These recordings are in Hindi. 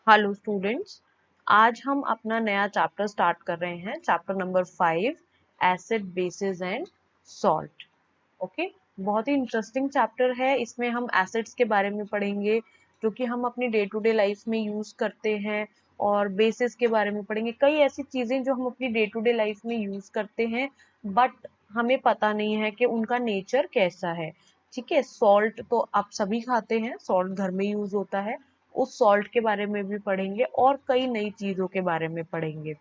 Hello students. आज हम अपना नया चैप्टर स्टार्ट कर रहे हैं, chapter number 5, acid basis and salt. Okay, बहुत ही इंटरेस्टिंग चैप्टर है। इसमें हम एसिड्स के बारे में पढ़ेंगे जो कि हम अपनी डे टू डे लाइफ में यूज करते हैं, और बेसिस के बारे में पढ़ेंगे। कई ऐसी चीजें जो हम अपनी डे टू डे लाइफ में यूज करते हैं बट हमें पता नहीं है कि उनका नेचर कैसा है। ठीक है, सॉल्ट तो आप सभी खाते हैं, सॉल्ट घर में यूज होता है। उस सॉल्ट के बारे में भी पढ़ेंगे और कई नई चीजों के बारे में पढ़ेंगे।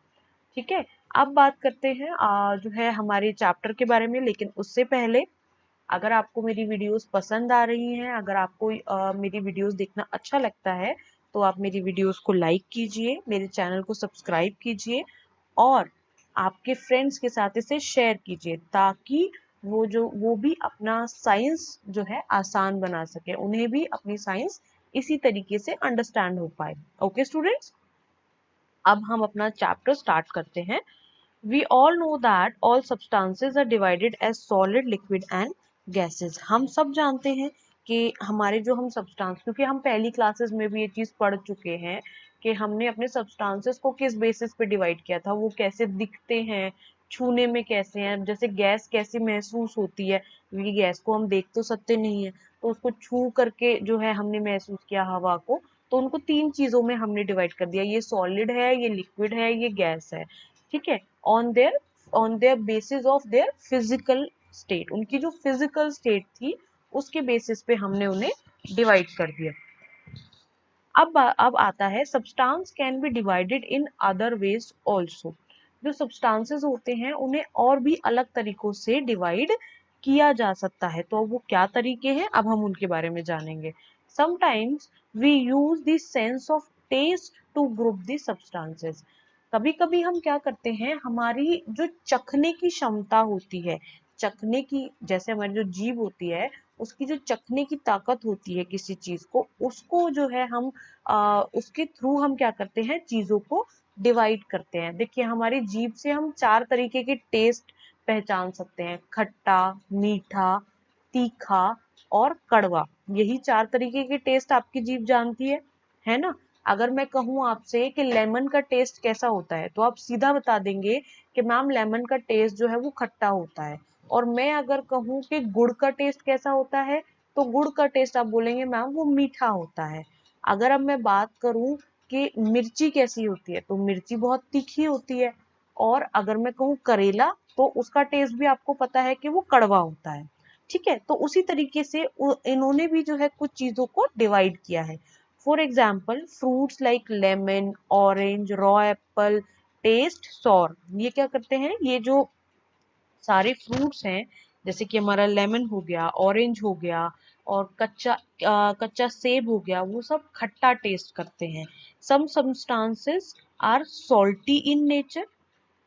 ठीक है, अब बात करते हैं जो है हमारे चैप्टर के बारे में। लेकिन उससे पहले, अगर आपको मेरी वीडियोस पसंद आ रही हैं, अगर आपको मेरी वीडियोस देखना अच्छा लगता है, तो आप मेरी वीडियोस को लाइक कीजिए, मेरे चैनल को सब्सक्राइब कीजिए और आपके फ्रेंड्स के साथ इसे शेयर कीजिए, ताकि वो भी अपना साइंस जो है आसान बना सके, उन्हें भी अपनी साइंस इसी तरीके से अंडरस्टैंड हो पाए। ओके स्टूडेंट्स, अब हम अपना चैप्टर स्टार्ट करते हैं। We all know that all substances are divided as solid, liquid and gases. हम सब जानते हैं कि हमारे जो हम सब्सटेंस, क्योंकि हम पहली क्लासेस में भी ये चीज पढ़ चुके हैं कि हमने अपने सब्सटेंसेस को किस बेसिस पे डिवाइड किया था, वो कैसे दिखते हैं, छूने में कैसे हैं, जैसे गैस कैसे महसूस होती है, क्योंकि गैस को हम देख तो सकते नहीं है, तो उसको छू करके जो है हमने महसूस किया हवा को। तो उनको तीन चीजों में हमने डिवाइड कर दिया, ये सॉलिड है, ये लिक्विड है, ये गैस है। ठीक है, on their on their basis of their physical state, उनकी जो फिजिकल स्टेट थी उसके बेसिस पे हमने उन्हें डिवाइड कर दिया। अब आता है, substance can be divided in other ways also. जो सब्सटेंसेस होते हैं उन्हें और भी अलग तरीकों से डिवाइड किया जा सकता है। तो वो क्या तरीके हैं, अब हम उनके बारे में जानेंगे। Sometimes we use the sense of taste to group the substances. कभी कभी हम क्या करते हैं, हमारी जो चखने की क्षमता होती है, चखने की, जैसे हमारी जो जीभ होती है, उसकी जो चखने की ताकत होती है किसी चीज को, उसको जो है हम उसके थ्रू हम क्या करते हैं, चीजों को डिवाइड करते हैं। देखिए, हमारी जीभ से हम चार तरीके के टेस्ट पहचान सकते हैं: खट्टा, मीठा, तीखा और कड़वा। यही चार तरीके के टेस्ट आपकी जीभ जानती है ना। अगर मैं कहूँ आपसे कि लेमन का टेस्ट कैसा होता है, तो आप सीधा बता देंगे कि मैम लेमन का टेस्ट जो है वो खट्टा होता है। और मैं अगर कहूँ कि गुड़ का टेस्ट कैसा होता है, तो गुड़ का टेस्ट आप बोलेंगे मैम वो मीठा होता है। अगर अब मैं बात करूं कि मिर्ची कैसी होती है, तो मिर्ची बहुत तीखी होती है। और अगर मैं कहूँ करेला, तो उसका टेस्ट भी आपको पता है कि वो कड़वा होता है। ठीक है, तो उसी तरीके से इन्होंने भी जो है कुछ चीजों को डिवाइड किया है। For example, fruits like lemon, orange, raw apple taste sour. ये क्या करते हैं, ये जो सारे फ्रूट्स हैं, जैसे कि हमारा लेमन हो गया, ऑरेंज हो गया और कच्चा सेब हो गया, वो सब खट्टा टेस्ट करते हैं। Some substances are salty in nature.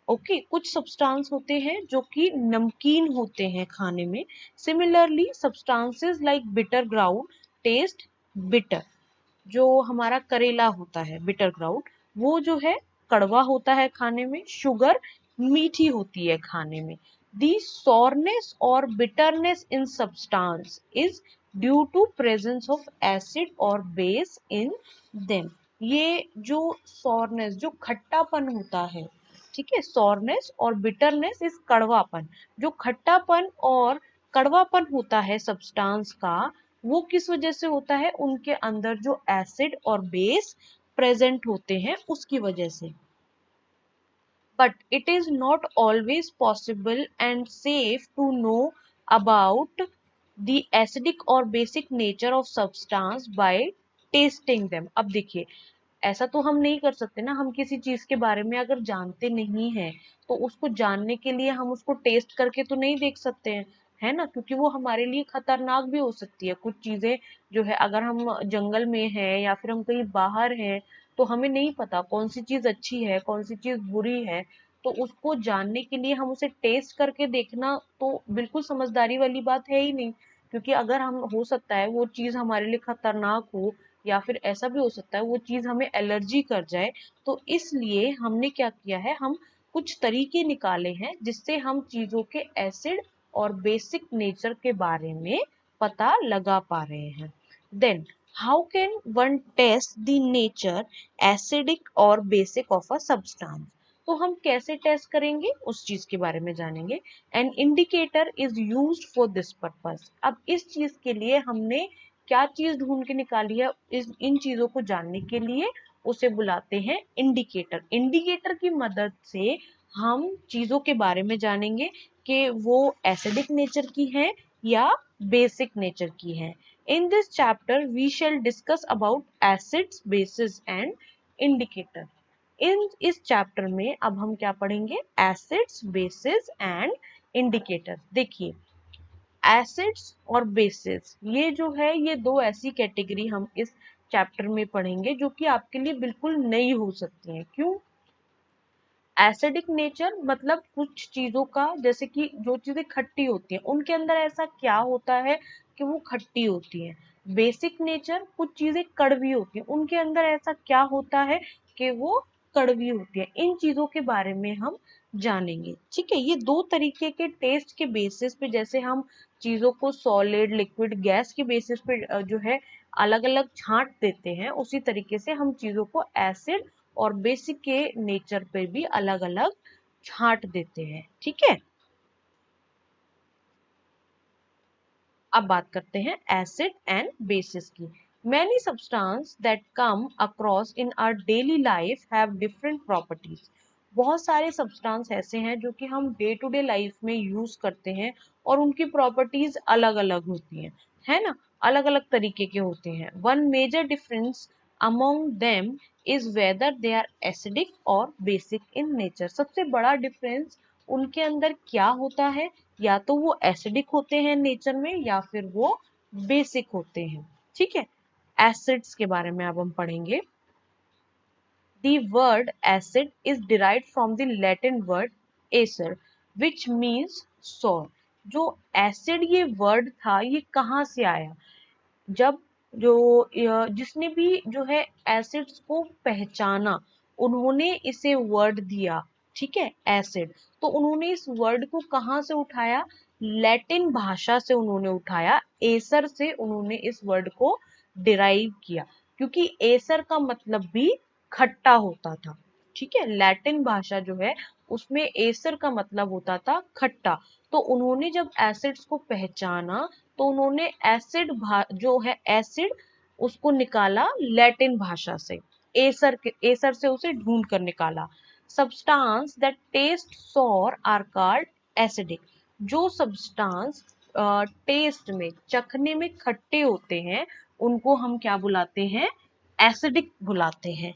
Okay, कुछ सब्सटेंस होते हैं जो कि नमकीन होते हैं खाने में। Similarly substances like bitter gourd taste bitter. जो हमारा करेला होता है, बिटर ग्राउंड, वो जो है कड़वा होता है खाने में। शुगर मीठी होती है खाने में। दी sourness और bitterness in substance is due to presence of acid और base in them। ये जो sourness, जो खट्टापन होता है, ठीक है, sourness और bitterness इस कड़वापन, जो खट्टापन और कड़वापन होता है सब्सटेंस का, वो किस वजह से होता है, उनके अंदर जो एसिड और बेस प्रेजेंट होते हैं उसकी वजह से। But it is not always possible and safe to know about the acidic or basic nature of substance by tasting them। अब देखिए, ऐसा तो हम नहीं कर सकते ना, हम किसी चीज के बारे में अगर जानते नहीं है, तो उसको जानने के लिए हम उसको टेस्ट करके तो नहीं देख सकते हैं, है ना, क्योंकि वो हमारे लिए खतरनाक भी हो सकती है। कुछ चीजें जो है, अगर हम जंगल में हैं या फिर हम कहीं बाहर हैं, तो हमें नहीं पता कौन सी चीज अच्छी है, कौन सी चीज बुरी है। तो उसको जानने के लिए हम उसे टेस्ट करके देखना तो बिल्कुल समझदारी वाली बात है ही नहीं। क्योंकि अगर हम, हो सकता है वो चीज हमारे लिए खतरनाक हो, या फिर ऐसा भी हो सकता है वो चीज हमें एलर्जी कर जाए। तो इसलिए हमने क्या किया है, हम कुछ तरीके निकाले हैं जिससे हम चीजों के एसिड और बेसिक नेचर के बारे में पता लगा पा रहे हैं। Then how can one test the nature acidic और बेसिक ऑफ अ सब्सटेंस? तो हम कैसे टेस्ट करेंगे उस चीज के बारे में जानेंगे। An indicator is used for this purpose. अब इस चीज के लिए हमने क्या चीज ढूंढ के निकाली है, इन चीजों को जानने के लिए उसे बुलाते हैं इंडिकेटर। इंडिकेटर की मदद से हम चीजों के बारे में जानेंगे कि वो एसिडिक नेचर की है या बेसिक नेचर की है। In this chapter, we shall discuss about acids, bases and indicator. इस चैप्टर में अब हम क्या पढ़ेंगे? Acids, basis and indicator. देखिए, एसिड्स और बेसिस ये जो है, ये दो ऐसी कैटेगरी हम इस चैप्टर में पढ़ेंगे जो कि आपके लिए बिल्कुल नई हो सकती हैं। क्यों? एसिडिक नेचर मतलब कुछ चीजों का, जैसे कि जो चीजें खट्टी होती हैं उनके अंदर ऐसा क्या होता है कि वो खट्टी होती हैं। बेसिक नेचर कुछ चीजें कड़वी होती हैं, उनके अंदर ऐसा क्या होता है कि वो कड़वी होती है। इन चीजों के बारे में हम जानेंगे। ठीक है, ये दो तरीके के टेस्ट के बेसिस पे, जैसे हम चीजों को सॉलिड, लिक्विड, गैस के बेसिस पे जो है अलग अलग छांट देते हैं, उसी तरीके से हम चीजों को एसिड और बेसिक के नेचर पे भी अलग अलग छांट देते हैं। ठीक है, अब बात करते हैं एसिड एंड बेसिस की। Many substance that come across in our daily life have different properties. बहुत सारे सब्सटेंस ऐसे हैं जो कि हम डे टू डे लाइफ में यूज करते हैं और उनकी प्रॉपर्टीज अलग अलग होती हैं, है ना? अलग अलग तरीके के होते हैं। One major difference among them is whether they are acidic और बेसिक इन नेचर। सबसे बड़ा डिफरेंस उनके अंदर क्या होता है, या तो वो एसिडिक होते हैं नेचर में या फिर वो बेसिक होते हैं। ठीक है, एसिड्स के बारे में अब हम पढ़ेंगे। The word acid is derived from the Latin word acer, which means sour. जो एसिड ये वर्ड था, ये कहाँ से आया? जब जो जिसने भी जो है एसिड्स को पहचाना, उन्होंने इसे वर्ड दिया। ठीक है, एसिड, तो उन्होंने इस वर्ड को कहाँ से उठाया? लैटिन भाषा से उन्होंने उठाया। एसर से उन्होंने इस वर्ड को डिराइव किया, क्योंकि एसर का मतलब भी खट्टा होता था। ठीक है, लैटिन भाषा जो है उसमें एसर का मतलब होता था खट्टा। तो उन्होंने जब एसिड्स को पहचाना, तो उन्होंने जो है एसिड, उसको निकाला लैटिन भाषा से। एसर से उसे ढूंढ कर निकाला। Substance that taste sour are called acidic. जो सब्सटेंस टेस्ट में, चखने में खट्टे होते हैं, उनको हम क्या बुलाते हैं? एसिडिक बुलाते हैं।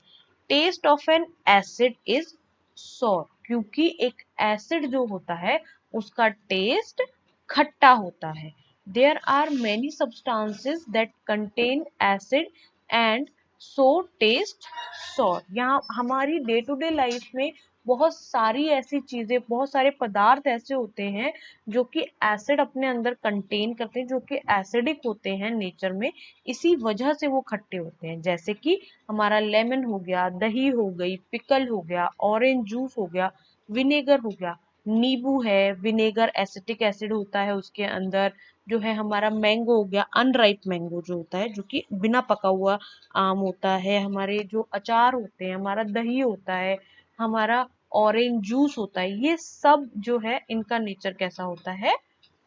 Taste of an acid is sour, क्योंकि एक एसिड जो होता है उसका टेस्ट खट्टा होता है। There are many substances that contain acid and so taste sour. यहाँ हमारी डे टू डे लाइफ में बहुत सारी ऐसी चीजें, बहुत सारे पदार्थ ऐसे होते हैं जो कि एसिड अपने अंदर कंटेन करते हैं, जो कि एसिडिक होते हैं नेचर में, इसी वजह से वो खट्टे होते हैं। जैसे कि हमारा लेमन हो गया, दही हो गई, पिकल हो गया, ऑरेंज जूस हो गया, विनेगर हो गया। नींबू है, विनेगर एसिटिक एसिड होता है उसके अंदर। जो है हमारा मैंगो हो गया, अनराइप मैंगो जो होता है, जो कि बिना पका हुआ आम होता है। हमारे जो अचार होते हैं, हमारा दही होता है, हमारा ऑरेंज जूस होता है, ये सब जो है इनका नेचर कैसा होता है?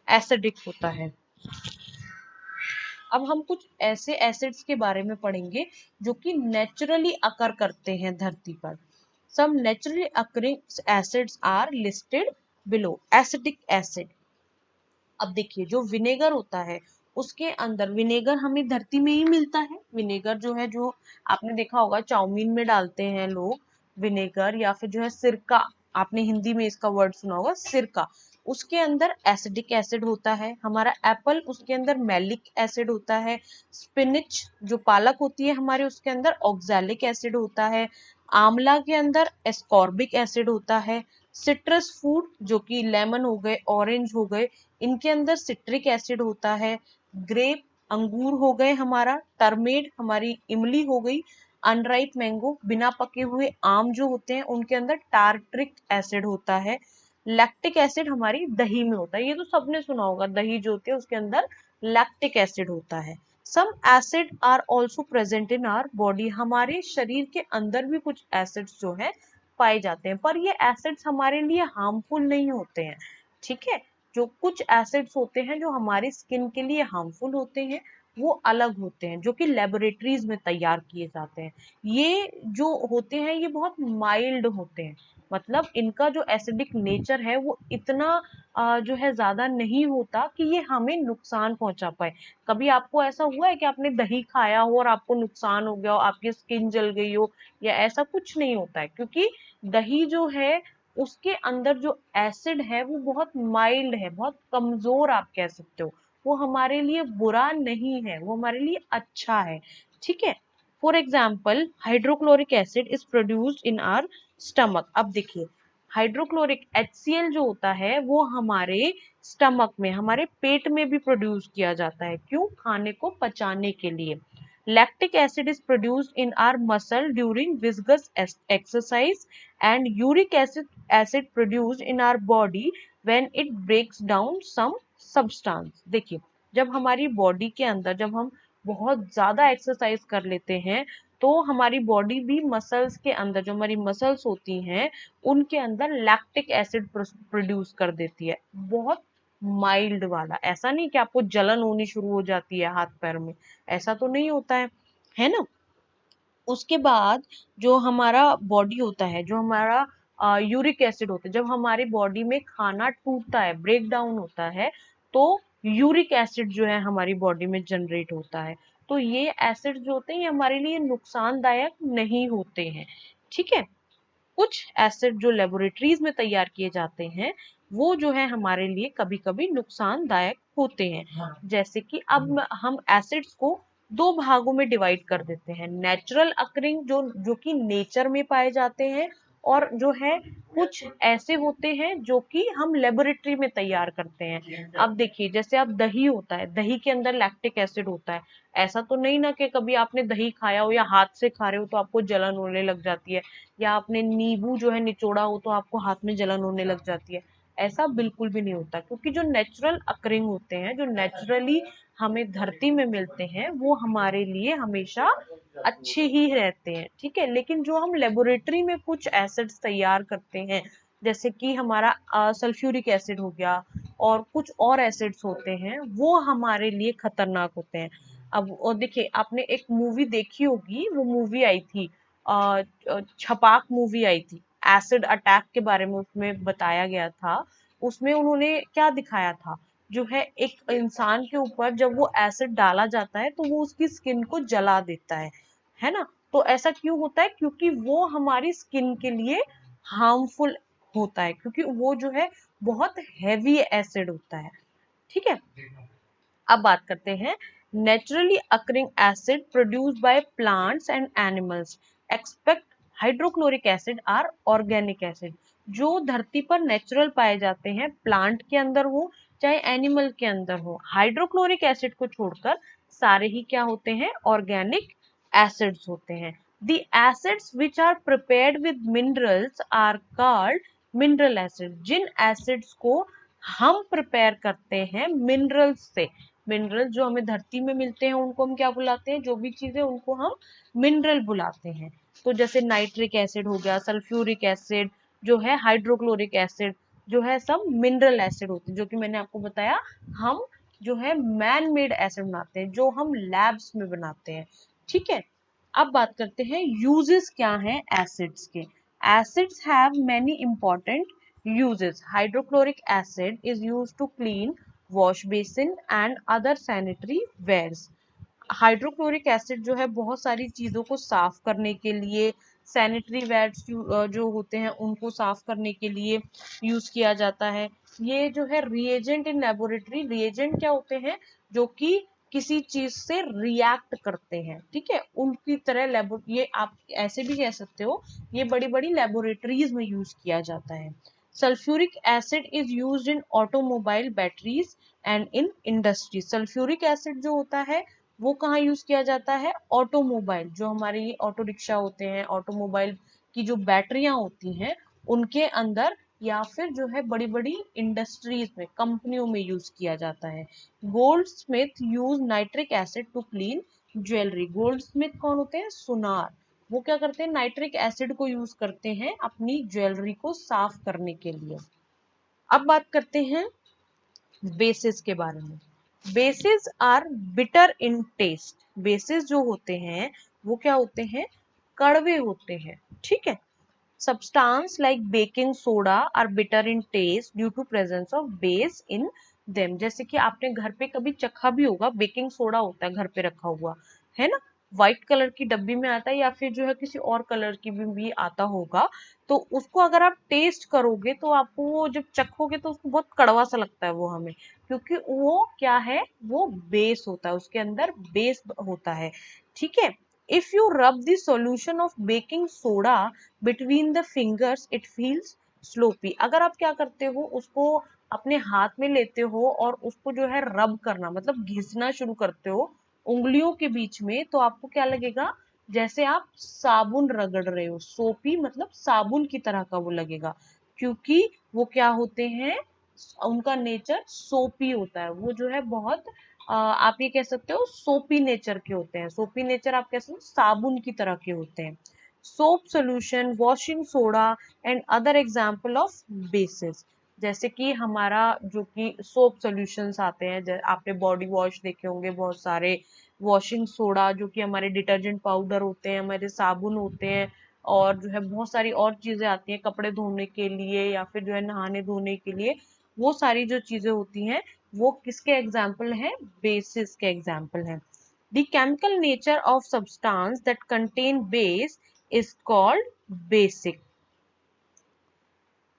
एसिडिक होता है। अब हम कुछ ऐसे एसिड्स के बारे में पढ़ेंगे जो कि नेचुरली अकर करते हैं धरती पर। Some naturally occurring acids are listed below. Acidic acid, अब देखिए, जो विनेगर होता है उसके अंदर, विनेगर हमें धरती में ही मिलता है। विनेगर जो है, जो आपने देखा होगा चाउमीन में डालते हैं लोग विनेगर, या फिर जो है सिरका, आपने हिंदी में इसका वर्ड सुना होगा सिरका, उसके अंदर एसिडिक एसिड होता है। हमारा एप्पल, उसके अंदर मैलिक एसिड होता है। स्पिनिच जो पालक होती है हमारे, उसके अंदर ऑक्सैलिक एसिड होता है। आंवला के अंदर एस्कॉर्बिक एसिड होता है। सिट्रस फूड जो कि लेमन हो गए, ऑरेंज हो गए, इनके अंदर सिट्रिक एसिड होता है। ग्रेप अंगूर हो गए हमारा, टर्मेड हमारी इमली हो गई, अनराइप मैंगो बिना पके हुए आम जो होते हैं उनके अंदर टार्ट्रिक एसिड होता है। लैक्टिक एसिड हमारी दही में होता है। ये तो सबने सुना होगा, दही जो होती है उसके अंदर लैक्टिक एसिड होता है। Some acid are also present in our body, हमारे शरीर के अंदर भी कुछ एसिड्स जो है पाए जाते हैं, पर ये एसिड्स हमारे लिए हार्मफुल नहीं होते हैं। ठीक है, जो कुछ एसिड्स होते हैं जो हमारी स्किन के लिए हार्मफुल होते हैं वो अलग होते हैं, जो कि लेबोरेटरीज में तैयार किए जाते हैं। ये जो होते हैं ये बहुत माइल्ड होते हैं, मतलब इनका जो एसिडिक नेचर है वो इतना जो है ज्यादा नहीं होता कि ये हमें नुकसान पहुंचा पाए। कभी आपको ऐसा हुआ है कि आपने दही खाया हो और आपको नुकसान हो गया हो, आपकी स्किन जल गई हो, या ऐसा कुछ नहीं होता है, क्योंकि दही जो है उसके अंदर जो एसिड है वो बहुत माइल्ड है, बहुत कमजोर आप कह सकते हो। वो हमारे लिए बुरा नहीं है, वो हमारे लिए अच्छा है। ठीक है, for example hydrochloric acid is produced in our stomach. अब देखिए, हाइड्रोक्लोरिक HCl जो होता है वो हमारे स्टमक में, हमारे पेट में भी प्रोड्यूस किया जाता है। क्यों? खाने को पचाने के लिए। Lactic acid is produced in our muscle during viscous exercise, and uric acid produced in our body when it breaks down some substance. देखिए, जब हमारी बॉडी के अंदर जब हम बहुत ज्यादा एक्सरसाइज कर लेते हैं तो हमारी बॉडी भी मसल्स के अंदर, जो हमारी मसल्स होती हैं उनके अंदर लैक्टिक एसिड प्रोड्यूस कर देती है, बहुत माइल्ड वाला। ऐसा नहीं कि आपको जलन होनी शुरू हो जाती है हाथ पैर में, ऐसा तो नहीं होता है ना। उसके बाद जो हमारा बॉडी होता है, जो हमारा यूरिक एसिड होता है, जब हमारी बॉडी में खाना टूटता है, ब्रेक डाउन होता है, तो यूरिक एसिड जो है हमारी बॉडी में जनरेट होता है। तो ये एसिड जो होते हैं ये हमारे लिए नुकसानदायक नहीं होते हैं। ठीक है, कुछ एसिड जो लेबोरेटरीज में तैयार किए जाते हैं वो जो है हमारे लिए कभी कभी नुकसानदायक होते हैं। जैसे कि अब हम एसिड्स को दो भागों में डिवाइड कर देते हैं, नेचुरल अकरिंग जो जो कि नेचर में पाए जाते हैं, और जो है कुछ ऐसे होते हैं जो कि हम लेबोरेटरी में तैयार करते हैं। अब देखिए, जैसे अब दही होता है, दही के अंदर लैक्टिक एसिड होता है। ऐसा तो नहीं ना कि कभी आपने दही खाया हो या हाथ से खा रहे हो तो आपको जलन होने लग जाती है, या आपने नींबू जो है निचोड़ा हो तो आपको हाथ में जलन होने लग जाती है। ऐसा बिल्कुल भी नहीं होता, क्योंकि जो नेचुरल अकरिंग होते हैं, जो नेचुरली हमें धरती में मिलते हैं, वो हमारे लिए हमेशा अच्छे ही रहते हैं। ठीक है, लेकिन जो हम लेबोरेटरी में कुछ एसिड्स तैयार करते हैं, जैसे कि हमारा सल्फ्यूरिक एसिड हो गया और कुछ और एसिड्स होते हैं, वो हमारे लिए खतरनाक होते हैं। अब और देखिए, आपने एक मूवी देखी होगी, वो मूवी आई थी छपाक मूवी आई थी, एसिड अटैक के बारे में उसमें बताया गया था। उसमें उन्होंने क्या दिखाया था, जो है एक इंसान के ऊपर जब वो एसिड डाला जाता है तो वो उसकी स्किन को जला देता है ना। तो ऐसा क्यों होता है? क्योंकि वो हमारी स्किन के लिए हार्मफुल होता है, क्योंकि वो जो है बहुत हैवी एसिड होता है। ठीक है, अब बात करते हैं naturally occurring acid produced by plants and animals expect hydrochloric acid are organic acid. जो धरती पर नेचुरल पाए जाते हैं, प्लांट के अंदर हो चाहे एनिमल के अंदर हो, हाइड्रोक्लोरिक एसिड को छोड़कर सारे ही क्या होते हैं? ऑर्गेनिक एसिड्स होते हैं। The acids which are prepared with minerals are called mineral acid। जिन एसिड्स को हम प्रिपेयर करते हैं मिनरल्स से, मिनरल जो हमें धरती में मिलते हैं उनको हम क्या बुलाते हैं? जो भी चीजें उनको हम मिनरल बुलाते हैं। तो जैसे नाइट्रिक एसिड हो गया, सल्फ्यूरिक एसिड जो है, हाइड्रोक्लोरिक एसिड जो है, सब मिनरल एसिड होते हैं, जो कि मैंने आपको बताया हम जो है मैन मेड एसिड बनाते हैं, जो हम लैब्स में बनाते हैं। ठीक है, अब बात करते हैं यूजेस क्या हैं एसिड्स के। Acids have many important uses। Hydrochloric acid is used to clean wash basin and other sanitary wares। Hydrochloric acid जो है बहुत सारी चीजों को साफ करने के लिए, सैनिटरी वेयर्स जो होते हैं उनको साफ करने के लिए यूज किया जाता है। ये जो है रिएजेंट इन लेबोरेटरी, रिएजेंट क्या होते हैं? जो कि किसी चीज से रिएक्ट करते हैं। ठीक है, उनकी तरह लेबो ये आप ऐसे भी कह सकते हो, ये बड़ी बड़ी लेबोरेटरीज में यूज किया जाता है। Sulphuric acid is used in automobile batteries and in industry. Sulphuric acid जो होता है वो कहाँ यूज किया जाता है? ऑटोमोबाइल, जो हमारे ये ऑटो रिक्शा होते हैं, ऑटोमोबाइल की जो बैटरियां होती हैं उनके अंदर या फिर जो है बड़ी बड़ी इंडस्ट्रीज में, कंपनियों में यूज किया जाता है। Gold smith use nitric acid to clean jewellery. Gold smith कौन होते हैं? सुनार। वो क्या करते हैं? नाइट्रिक एसिड को यूज करते हैं अपनी ज्वेलरी को साफ करने के लिए। अब बात करते हैं बेसिस के बारे में। Bases are bitter in taste. Bases जो होते हैं वो क्या होते हैं? कड़वे होते हैं, ठीक है। Substance like baking soda are bitter in taste due to presence of base in them। जैसे कि आपने घर पे कभी चखा भी होगा, बेकिंग सोडा होता है घर पे रखा हुआ, है ना, व्हाइट कलर की डब्बी में आता है या फिर जो है किसी और कलर की भी आता होगा। तो उसको अगर आप टेस्ट करोगे तो आपको वो जब चखोगे तो उसको बहुत कड़वा सा लगता है वो हमें, क्योंकि वो क्या है? वो बेस होता है, उसके अंदर बेस होता है, ठीक है। If you rub the solution of baking soda between the fingers, it feels sloppy। अगर आप क्या करते हो, उसको अपने हाथ में लेते हो और उसको जो है रब करना मतलब घिसना शुरू करते हो उंगलियों के बीच में, तो आपको क्या लगेगा? जैसे आप साबुन रगड़ रहे हो। सोपी मतलब साबुन की तरह का वो लगेगा, क्योंकि वो क्या होते हैं? उनका नेचर सोपी होता है। वो जो है बहुत आप ये कह सकते हो सोपी नेचर के होते हैं। सोपी नेचर आप कह सकते हो साबुन की तरह के होते हैं। Soap solution, washing soda and other example of basis. जैसे कि हमारा जो कि सोप सॉल्यूशंस आते हैं, आपने बॉडी वॉश देखे होंगे बहुत सारे, वॉशिंग सोडा जो कि हमारे डिटर्जेंट पाउडर होते हैं, हमारे साबुन होते हैं, और जो है बहुत सारी और चीजें आती हैं कपड़े धोने के लिए या फिर जो है नहाने धोने के लिए। वो सारी जो चीजें होती हैं वो किसके एग्जाम्पल हैं? बेसिस के एग्जाम्पल हैं। The chemical nature of substance that contain base is called basic.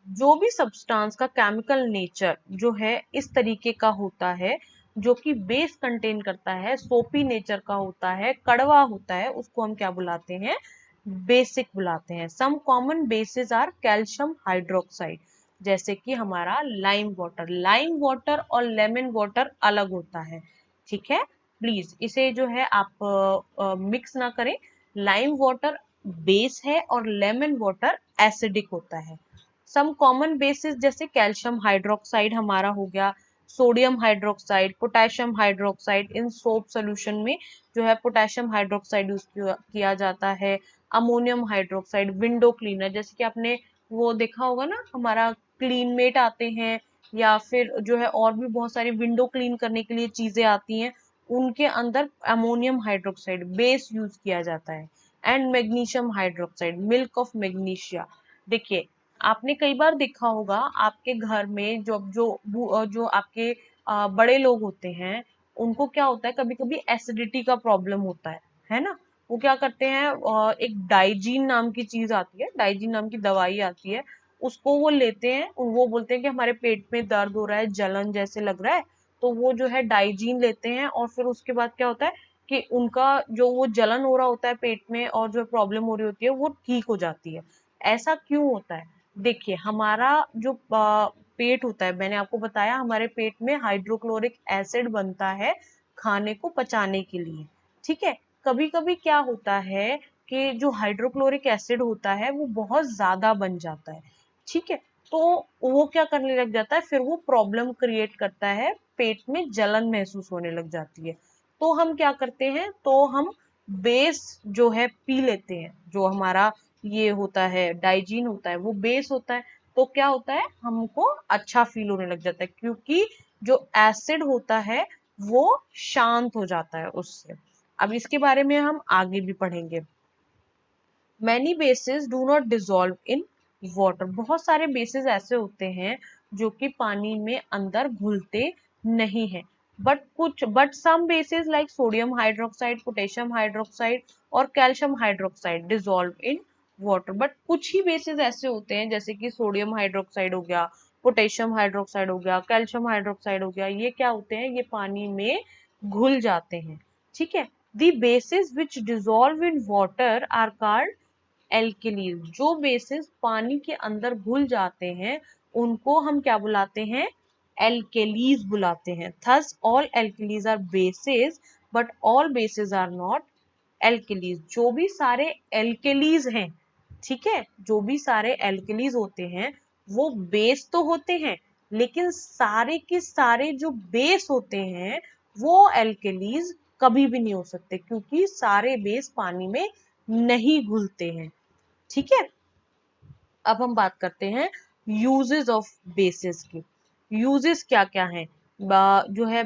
जो भी सब्सटेंस का केमिकल नेचर जो है इस तरीके का होता है, जो कि बेस कंटेन करता है, सोपी नेचर का होता है, कड़वा होता है, उसको हम क्या बुलाते हैं? बेसिक बुलाते हैं। Some common bases are calcium hydroxide, जैसे कि हमारा लाइम वाटर। लाइम वाटर और लेमन वाटर अलग होता है, ठीक है। प्लीज इसे जो है आप मिक्स ना करें। लाइम वाटर बेस है और लेमन वाटर एसिडिक होता है। सम कॉमन बेसिस जैसे कैल्शियम हाइड्रोक्साइड हमारा हो गया, सोडियम हाइड्रोक्साइड, पोटेशियम हाइड्रोक्साइड। इन सोप सोल्यूशन में जो है पोटेशियम हाइड्रोक्साइड यूज किया जाता है। अमोनियम हाइड्रोक्साइड, विंडो क्लीनर, जैसे कि आपने वो देखा होगा ना, हमारा क्लीन मेट आते हैं या फिर जो है और भी बहुत सारी विंडो क्लीन करने के लिए चीजें आती हैं, उनके अंदर अमोनियम हाइड्रोक्साइड बेस यूज किया जाता है। And magnesium hydroxide, milk of magnesia. देखिए, आपने कई बार देखा होगा आपके घर में जो आपके बड़े लोग होते हैं, उनको क्या होता है? कभी कभी एसिडिटी का प्रॉब्लम होता है ना। वो क्या करते हैं? एक डाइजीन नाम की चीज आती है, डाइजीन नाम की दवाई आती है, उसको वो लेते हैं। वो बोलते हैं कि हमारे पेट में दर्द हो रहा है, जलन जैसे लग रहा है, तो वो जो है डाइजीन लेते हैं और फिर उसके बाद क्या होता है कि उनका जो वो जलन हो रहा होता है पेट में और जो प्रॉब्लम हो रही होती है वो ठीक हो जाती है। ऐसा क्यों होता है? देखिए, हमारा जो पेट होता है, मैंने आपको बताया हमारे पेट में हाइड्रोक्लोरिक एसिड बनता है खाने को पचाने के लिए, ठीक है। कभी कभी क्या होता है कि जो हाइड्रोक्लोरिक एसिड होता है वो बहुत ज्यादा बन जाता है, ठीक है। तो वो क्या करने लग जाता है? फिर वो प्रॉब्लम क्रिएट करता है, पेट में जलन महसूस होने लग जाती है। तो हम क्या करते हैं? तो हम बेस जो है पी लेते हैं। जो हमारा ये होता है डाइजीन होता है वो बेस होता है। तो क्या होता है? हमको अच्छा फील होने लग जाता है, क्योंकि जो एसिड होता है वो शांत हो जाता है उससे। अब इसके बारे में हम आगे भी पढ़ेंगे। Many basis do not dissolve in water. बहुत सारे बेसिस ऐसे होते हैं जो कि पानी में अंदर घुलते नहीं है। But some bases like sodium hydroxide, potassium hydroxide और calcium hydroxide dissolve in water. But कुछ ही बेसिस ऐसे होते हैं, जैसे कि सोडियम हाइड्रोक्साइड हो गया, पोटेशियम हाइड्रोक्साइड हो गया, कैल्शियम हाइड्रोक्साइड हो गया, ये क्या होते हैं? ये पानी में घुल जाते हैं, ठीक है। The bases which dissolve in water are called alkalis. जो बेसिस पानी के अंदर घुल जाते हैं उनको हम क्या बुलाते हैं? एल्केलीज बुलाते हैं। Thus all alkalis are bases but all bases are not alkalis. जो भी सारे एल्केलीज हैं, ठीक है, जो भी सारे एल्केलीज होते हैं वो बेस तो होते हैं, लेकिन सारे के सारे जो बेस होते हैं वो एल्केलीज कभी भी नहीं हो सकते, क्योंकि सारे बेस पानी में नहीं घुलते हैं। ठीक है, अब हम बात करते हैं यूजेस ऑफ बेसिस की। यूजेस क्या क्या हैं? जो है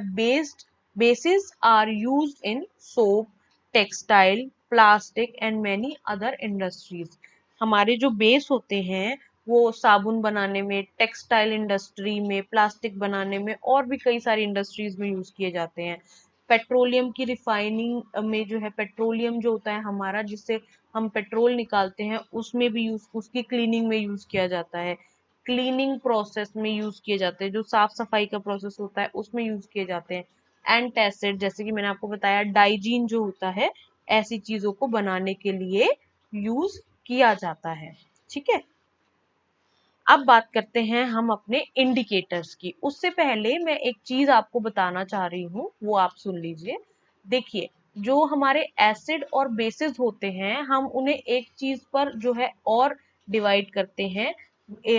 bases are used in soap, textile, plastic and many other industries. हमारे जो बेस होते हैं वो साबुन बनाने में, टेक्सटाइल इंडस्ट्री में, प्लास्टिक बनाने में और भी कई सारी इंडस्ट्रीज में यूज किए जाते हैं। पेट्रोलियम की रिफाइनिंग में जो है, पेट्रोलियम जो होता है हमारा, जिससे हम पेट्रोल निकालते हैं, उसमें भी यूज, उसकी क्लीनिंग में यूज किया जाता है। क्लीनिंग प्रोसेस में यूज किए जाते हैं, जो साफ सफाई का प्रोसेस होता है उसमें यूज किए जाते हैं। एंटासिड, जैसे कि मैंने आपको बताया, डाइजीन जो होता है, ऐसी चीजों को बनाने के लिए यूज किया जाता है। ठीक है, अब बात करते हैं हम अपने इंडिकेटर्स की। उससे पहले मैं एक चीज आपको बताना चाह रही हूँ, वो आप सुन लीजिए। देखिए, जो हमारे एसिड और बेसिस होते हैं, हम उन्हें एक चीज पर जो है और डिवाइड करते हैं।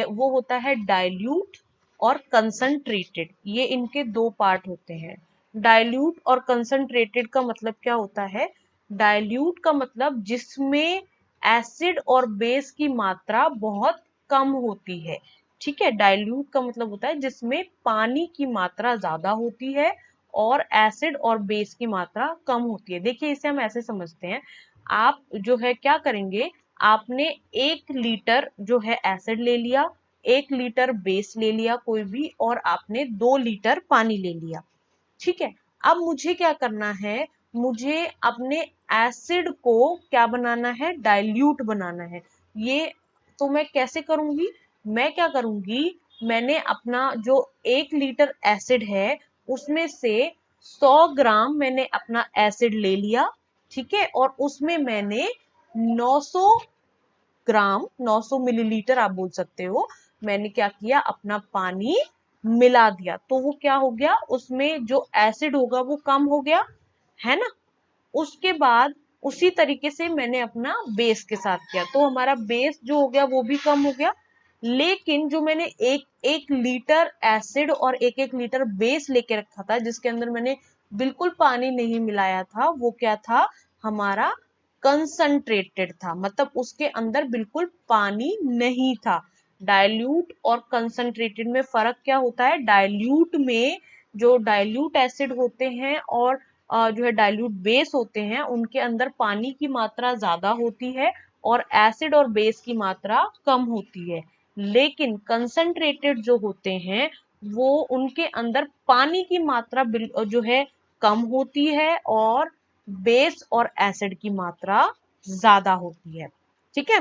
वो होता है डाइल्यूट और कंसंट्रेटेड। ये इनके दो पार्ट होते हैं। डाइल्यूट और कंसंट्रेटेड का मतलब क्या होता है? डाइल्यूट का मतलब जिसमें एसिड और बेस की मात्रा बहुत कम होती है। ठीक है, डाइल्यूट का मतलब होता है जिसमें पानी की मात्रा ज्यादा होती है और एसिड और बेस की मात्रा कम होती है। देखिए, इसे हम ऐसे समझते हैं, आप जो है क्या करेंगे, आपने 1 लीटर जो है एसिड ले लिया, 1 लीटर बेस ले लिया कोई भी, और आपने 2 लीटर पानी ले लिया। ठीक है, अब मुझे क्या करना है, मुझे अपने एसिड को क्या बनाना है, डाइल्यूट बनाना है। ये तो मैं कैसे करूंगी? मैं क्या करूंगी, मैंने अपना जो 1 लीटर एसिड है उसमें से 100 ग्राम मैंने अपना एसिड ले लिया। ठीक है, और उसमें मैंने 900 ग्राम, 900 मिलीलीटर आप बोल सकते हो, मैंने क्या किया, अपना पानी मिला दिया। तो वो क्या हो गया, उसमें जो एसिड होगा वो कम हो गया, है ना। उसके बाद उसी तरीके से मैंने अपना बेस के साथ किया, तो हमारा बेस जो हो गया वो भी कम हो गया। लेकिन जो मैंने एक एक लीटर एसिड और एक एक लीटर बेस लेके रखा था, जिसके अंदर मैंने बिल्कुल पानी नहीं मिलाया था, वो क्या था, हमारा कंसंट्रेटेड था। मतलब उसके अंदर बिल्कुल पानी नहीं था। डाइल्यूट और कंसंट्रेटेड में फर्क क्या होता है? डाइल्यूट में जो डाइल्यूट एसिड होते हैं और जो है डाइल्यूट बेस होते हैं, उनके अंदर पानी की मात्रा ज्यादा होती है और एसिड और बेस की मात्रा कम होती है। लेकिन कंसंट्रेटेड जो होते हैं, वो उनके अंदर पानी की मात्रा जो है कम होती है और बेस और एसिड की मात्रा ज्यादा होती है। ठीक है,